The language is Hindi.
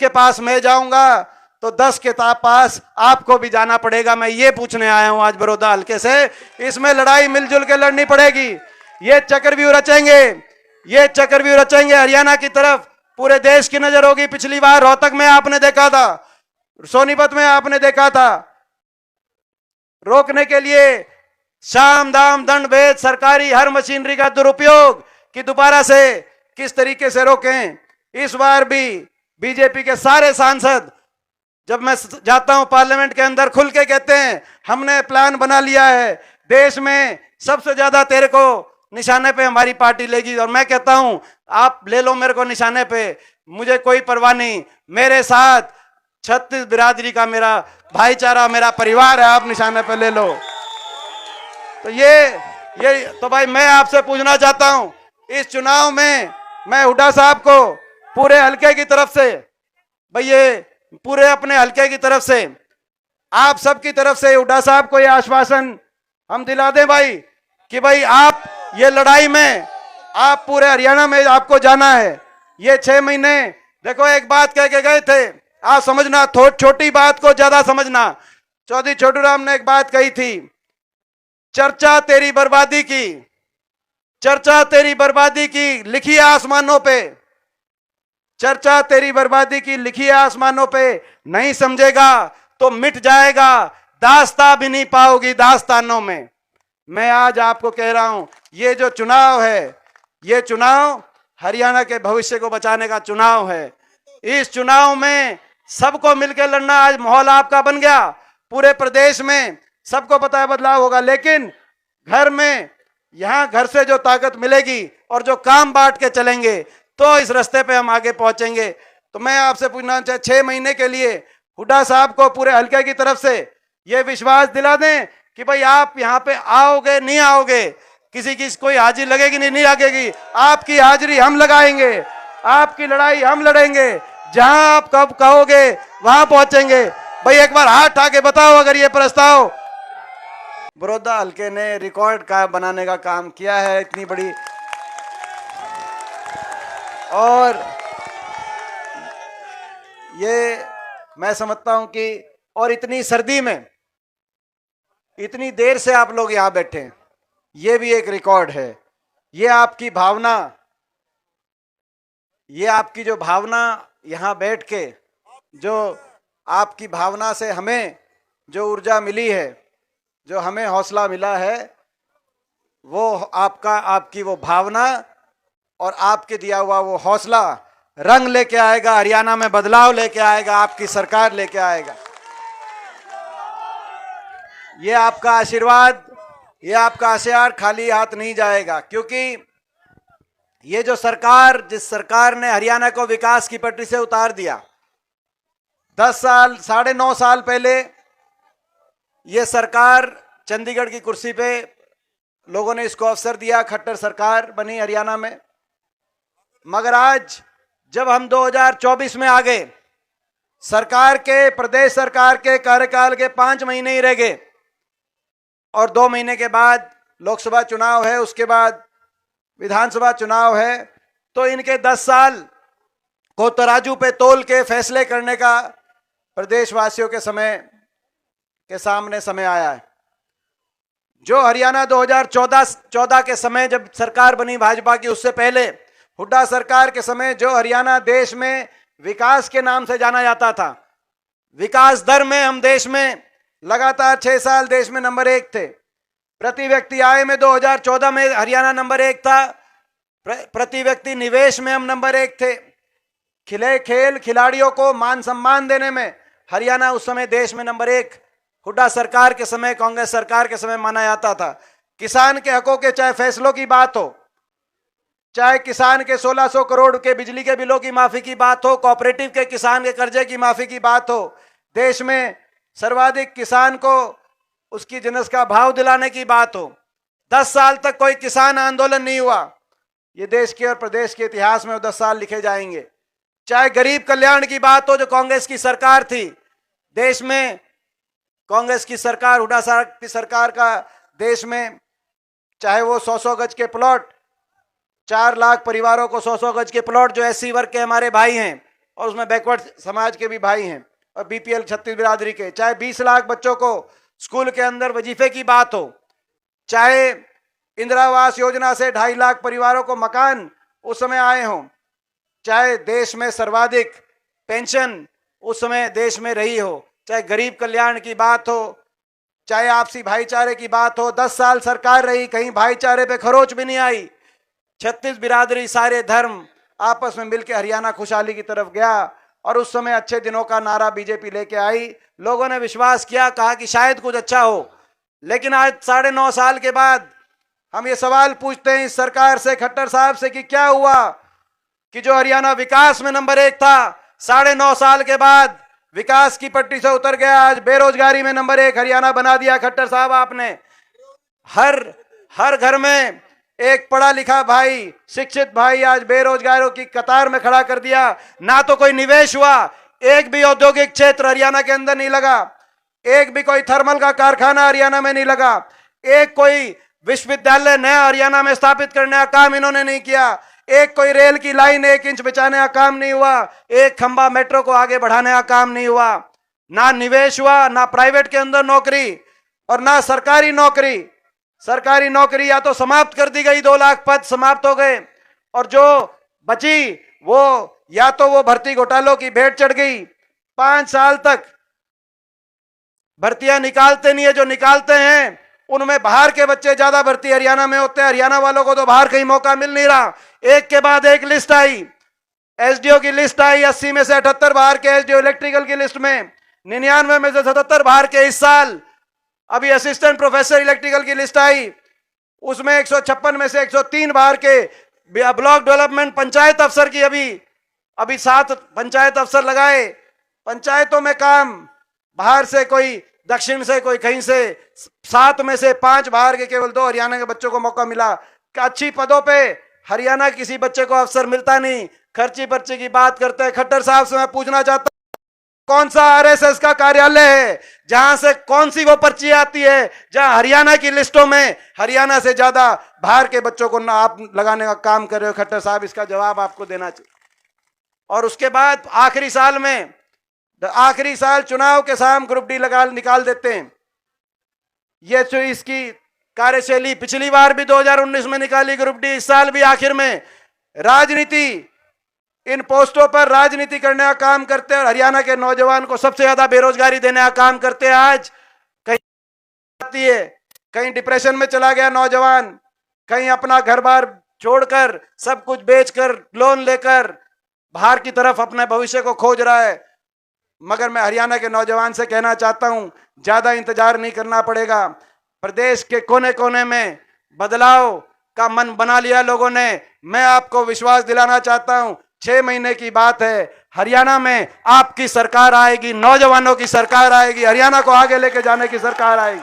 के पास मैं जाऊंगा तो 10 के पास आपको भी जाना पड़ेगा। मैं ये पूछने आया हूं आज बड़ौदा हल्के से। इसमें लड़ाई मिलजुल के लड़नी पड़ेगी। ये चक्रव्यूह रचेंगे, ये चक्रव्यूह रचेंगे हरियाणा की तरफ। पूरे देश की नजर होगी। पिछली बार रोहतक में आपने देखा था, सोनीपत में आपने देखा था, रोकने के लिए साम दाम दंड भेद सरकारी हर मशीनरी का दुरुपयोग कि दोबारा से किस तरीके से रोकें। इस बार भी बीजेपी के सारे सांसद जब मैं जाता हूं पार्लियामेंट के अंदर खुल के कहते हैं हमने प्लान बना लिया है, देश में सबसे ज्यादा तेरे को निशाने पे हमारी पार्टी लेगी। और मैं कहता हूं आप ले लो मेरे को निशाने पे, मुझे कोई परवाह नहीं। मेरे साथ 36 बिरादरी का मेरा भाईचारा, मेरा परिवार है, आप निशाने पे ले लो। तो ये तो भाई मैं आपसे पूछना चाहता हूं, इस चुनाव में मैं हुड्डा साहब को पूरे हल्के की तरफ से, भाई ये पूरे अपने हल्के की तरफ से, आप सबकी तरफ से हुड्डा साहब को ये आश्वासन हम दिला दें भाई कि भाई आप ये लड़ाई में आप पूरे हरियाणा में आपको जाना है। ये 6 महीने देखो एक बात कह के गए थे, आप समझना, छोटी बात को ज्यादा समझना। चौधरी छोटू राम ने एक बात कही थी, चर्चा तेरी बर्बादी की, चर्चा तेरी बर्बादी की लिखी है आसमानों पे, चर्चा तेरी बर्बादी की लिखी है आसमानों पे, नहीं समझेगा तो मिट जाएगा, दास्तां भी नहीं पाओगी दास्तानों में। मैं आज आपको कह रहा हूं ये जो चुनाव है, ये चुनाव हरियाणा के भविष्य को बचाने का चुनाव है। इस चुनाव में सबको मिलकर लड़ना, आज माहौल आपका बन गया। पूरे प्रदेश में सबको पता है बदलाव होगा, लेकिन घर में यहां घर से जो ताकत मिलेगी और जो काम बांट के चलेंगे तो इस रास्ते पे हम आगे पहुंचेंगे। तो मैं आपसे पूछना चाहता, 6 महीने के लिए हुड्डा साहब को पूरे हल्के की तरफ से ये विश्वास दिला दें कि भाई आप यहाँ पे आओगे नहीं आओगे, किसी की कोई हाजिरी लगेगी नहीं लगेगी, आपकी हाजिरी हम लगाएंगे, आपकी लड़ाई हम लड़ेंगे, जहां आप कब कहोगे वहां पहुंचेंगे। भाई एक बार हाथ उठा के बताओ अगर ये प्रस्ताव बड़ौदा हल्के ने रिकॉर्ड का बनाने का काम किया है, इतनी बड़ी। और ये मैं समझता हूं कि और इतनी सर्दी में इतनी देर से आप लोग यहां बैठे हैं, ये भी एक रिकॉर्ड है। ये आपकी भावना, ये आपकी जो भावना यहां बैठ के, जो आपकी भावना से हमें जो ऊर्जा मिली है, जो हमें हौसला मिला है, वो आपकी वो भावना और आपके दिया हुआ वो हौसला रंग लेके आएगा, हरियाणा में बदलाव लेके आएगा, आपकी सरकार लेके आएगा। ये आपका आशीर्वाद, ये आपका आशीर्वाद खाली हाथ नहीं जाएगा, क्योंकि ये जो सरकार, जिस सरकार ने हरियाणा को विकास की पटरी से उतार दिया, 10 साल 9.5 साल पहले ये सरकार चंडीगढ़ की कुर्सी पे लोगों ने इसको अवसर दिया, खट्टर सरकार बनी हरियाणा में। मगर आज जब हम 2024 में आ गए, सरकार के, प्रदेश सरकार के कार्यकाल के 5 महीने ही रह गए और 2 महीने के बाद लोकसभा चुनाव है, उसके बाद विधानसभा चुनाव है। तो इनके 10 साल को तराजू पे तोल के फैसले करने का प्रदेशवासियों के सामने समय आया है। जो हरियाणा 2014 के समय जब सरकार बनी भाजपा की, उससे पहले हुड्डा सरकार के समय जो हरियाणा देश में विकास के नाम से जाना जाता था, विकास दर में हम देश में लगातार 6 साल देश में नंबर 1 थे। प्रति व्यक्ति आय में 2014 में हरियाणा नंबर 1 था, प्रति व्यक्ति निवेश में हम नंबर 1 थे, खेल खिलाड़ियों को मान सम्मान देने में हरियाणा उस समय देश में नंबर 1 हुड्डा सरकार के समय, कांग्रेस सरकार के समय माना जाता था। किसान के हकों के चाहे फैसलों की बात हो, चाहे किसान के 1600 करोड़ के बिजली के बिलों की माफी की बात हो, कोऑपरेटिव के किसान के कर्जे की माफी की बात हो, देश में सर्वाधिक किसान को उसकी जिनस का भाव दिलाने की बात हो, 10 साल तक कोई किसान आंदोलन नहीं हुआ, ये देश के और प्रदेश के इतिहास में 10 साल लिखे जाएंगे। चाहे गरीब कल्याण की बात हो, जो कांग्रेस की सरकार थी देश में, कांग्रेस की सरकार, हुड्डा साहब की सरकार का देश में, चाहे वो 100-100 गज के प्लॉट, 4 लाख परिवारों को 100-100 गज के प्लॉट जो एससी वर्ग के हमारे भाई हैं और उसमें बैकवर्ड समाज के भी भाई हैं और बीपीएल 36 बिरादरी के, चाहे 20 लाख बच्चों को स्कूल के अंदर वजीफे की बात हो, चाहे इंदिरा आवास योजना से 2.5 लाख परिवारों को मकान उस समय आए हों, चाहे देश में सर्वाधिक पेंशन उस समय देश में रही हो, चाहे गरीब कल्याण की बात हो, चाहे आपसी भाईचारे की बात हो, 10 साल सरकार रही, कहीं भाईचारे पे खरोच भी नहीं आई। 36 बिरादरी, सारे धर्म आपस में मिलकर हरियाणा खुशहाली की तरफ गया और उस समय अच्छे दिनों का नारा बीजेपी लेके आई। लोगों ने विश्वास किया, कहा कि शायद कुछ अच्छा हो। लेकिन आज 9.5 साल के बाद हम ये सवाल पूछते हैं इस सरकार से, खट्टर साहब से, कि क्या हुआ कि जो हरियाणा विकास में नंबर 1 था, 9.5 साल के बाद विकास की पट्टी से उतर गया। आज बेरोजगारी में नंबर 1 हरियाणा बना दिया खट्टर साहब आपने। हर घर में एक पढ़ा लिखा भाई, शिक्षित भाई आज बेरोजगारों की कतार में खड़ा कर दिया। ना तो कोई निवेश हुआ, एक भी औद्योगिक क्षेत्र हरियाणा के अंदर नहीं लगा, एक भी कोई थर्मल का कारखाना हरियाणा में नहीं लगा, एक कोई विश्वविद्यालय नया हरियाणा में स्थापित करने का काम इन्होंने नहीं किया, एक कोई रेल की लाइन 1 इंच बिछाने का काम नहीं हुआ, एक खंबा मेट्रो को आगे बढ़ाने का काम नहीं हुआ। ना निवेश हुआ, ना प्राइवेट के अंदर नौकरी और ना सरकारी नौकरी। सरकारी नौकरी या तो समाप्त कर दी गई, 2 लाख पद समाप्त हो गए, और जो बची वो या तो वो भर्ती घोटालों की भेंट चढ़ गई। 5 साल तक भर्तियां निकालते नहीं है, जो निकालते हैं उनमें बाहर के बच्चे ज्यादा भर्ती हरियाणा में होते हैं। हरियाणा वालों को तो बाहर कहीं मौका मिल नहीं रहा। एक के बाद एक लिस्ट आई, एसडीओ की लिस्ट आई, 80 में से 78 बाहर के एसडीओ इलेक्ट्रिकल की लिस्ट में, 99 में से 77 बाहर के। इस साल अभी असिस्टेंट प्रोफेसर इलेक्ट्रिकल की लिस्ट आई, उसमें 156 में से 103 बाहर के। ब्लॉक डेवलपमेंट पंचायत अफसर की अभी 7 पंचायत अफसर लगाए। पंचायतों में काम बाहर से, कोई दक्षिण से, कोई कहीं से। 7 में से 5 बाहर के, केवल 2 हरियाणा के बच्चों को मौका मिला। अच्छी पदों पे हरियाणा किसी बच्चे को अफसर मिलता नहीं। खर्ची पर्ची की बात करते हैं। खट्टर साहब से मैं पूछना चाहता हूं, कौन सा आरएसएस का कार्यालय है जहां से कौन सी वो पर्ची आती है जहां हरियाणा की लिस्टों में हरियाणा से ज्यादा बाहर के बच्चों को ना आप लगाने का काम कर रहे हो? खट्टर साहब, इसका जवाब आपको देना चाहिए। और उसके बाद आखिरी साल चुनाव के साम ग्रुप डी निकाल देते हैं। ये जो इसकी कार्यशैली पिछली बार भी 2019 में निकाली ग्रुप डी, इस साल भी आखिर में राजनीति, इन पोस्टों पर राजनीति करने का काम करते हैं और हरियाणा के नौजवान को सबसे ज्यादा बेरोजगारी देने का काम करते हैं। आज कहीं डिप्रेशन में चला गया नौजवान, कहीं अपना घर बार छोड़कर, सब कुछ बेचकर, लोन लेकर बाहर की तरफ अपने भविष्य को खोज रहा है। मगर मैं हरियाणा के नौजवान से कहना चाहता हूं, ज्यादा इंतजार नहीं करना पड़ेगा। प्रदेश के कोने कोने में बदलाव का मन बना लिया लोगों ने। मैं आपको विश्वास दिलाना चाहता हूं, 6 महीने की बात है, हरियाणा में आपकी सरकार आएगी, नौजवानों की सरकार आएगी, हरियाणा को आगे लेके जाने की सरकार आएगी।